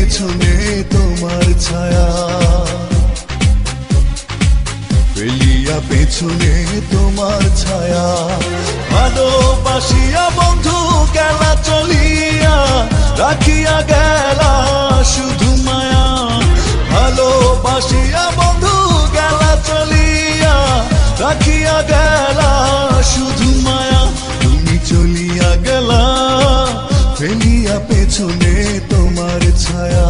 পেছনে তোমার ছায়া, ফেলিয়া পেছনে তোমার ছায়া। ভালোবাসিয়া বন্ধু গেলা চলিয়া, রাখিয়া গেলা শুধু মায়া। ভালোবাসিয়া বন্ধু গেলা চলিয়া, রাখিয়া গেলা শুধু মায়া। তুমি চলিয়া গেলা ফেলিয়া পেছনে তোমার ছায়া,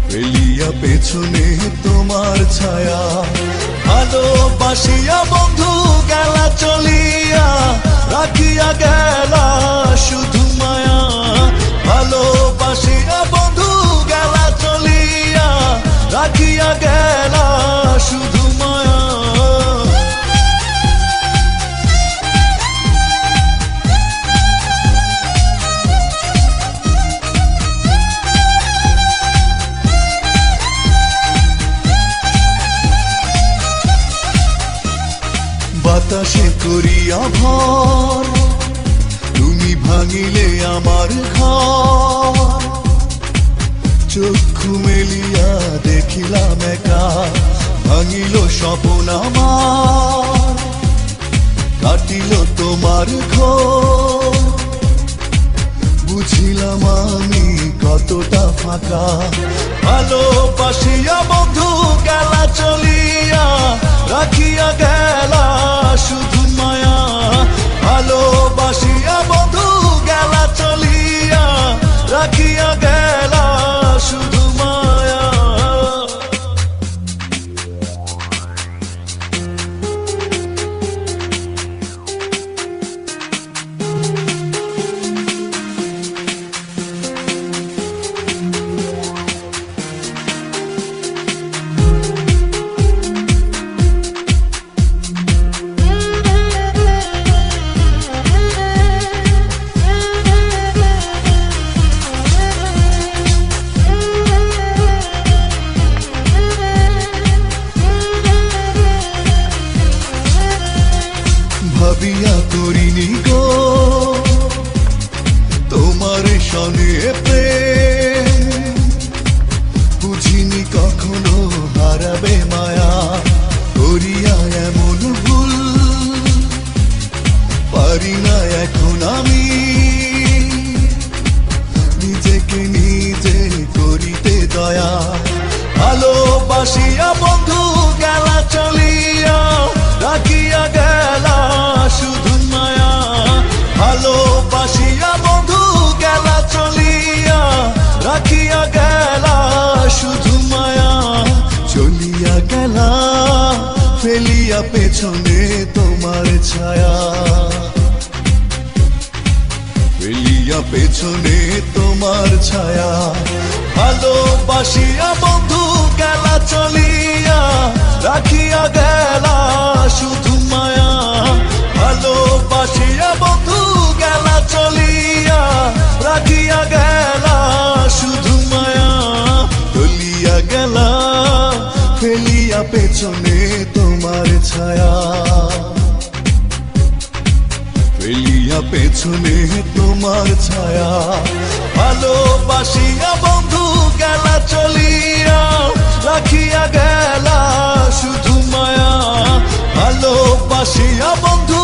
ফেলিয়া পেছনে তোমার ছায়া। ভালোবাসিয়া বন্ধু গেলা চলিয়া, রাখিয়া গেলা শুধু মায়া। ভালোবাসিয়া বন্ধু গেলা চলিয়া, রাখিয়া গেলা শুধু মায়া। বাতাসে করিয়া ভর, তুমি ভাঙিলে আমার ঘর। চক্ষু মেলিয়া দেখিলাম একা, ভাঙিল স্বপ্ন আমার। কাটিল তোমার ঘর, বুঝিলাম আমি কতটা ফাঁকা। ভালোবাসিয়া বন্ধু গেলা চলিয়া, রাখিয়া গেলা শুধু মায়া। ভালোবাসিয়া বন্ধু গেলা চলিয়া, রাখিয়া গেলা শুধু মায়া। ভাবিয়া করিনি গো তোমার সনে প্রেম, বুঝিনি কখনো হারাবে মায়া। করিয়া এমন ভুল পারি না এখন আমি, নিজেকে নিজে করিতে দয়া। ভালোবাসিয়া বন্ধু গেলা চলিয়া, রাখিয়া গেলা শুধু মায়া। ভালোবাসিয়া বন্ধু গেলা চলিয়া, রাখিয়া গেলা শুধু মায়া। চলিয়া গেলা ফেলিয়া পেছনে তোমার ছায়া, ফেলিয়া পেছনে তোমার ছায়া। ভালোবাসিয়া বন্ধু গেলা চলিয়া, রাখিয়া গেলা শুধু মায়া। ভালোবাসিয়া বন্ধু গেলা চলিয়া, রাখিয়া গেলা শুধু মায়া। চলিয়া গেলা ফেলিয়া পেছনে তোমার ছায়া, ফেলিয়া পেছনে তোমার ছায়া। ভালোবাসিয়া বন্ধু গেলা চলিয়া, রাখিয়া গেলা শুধু মায়া। ভালোবাসিয়া বন্ধু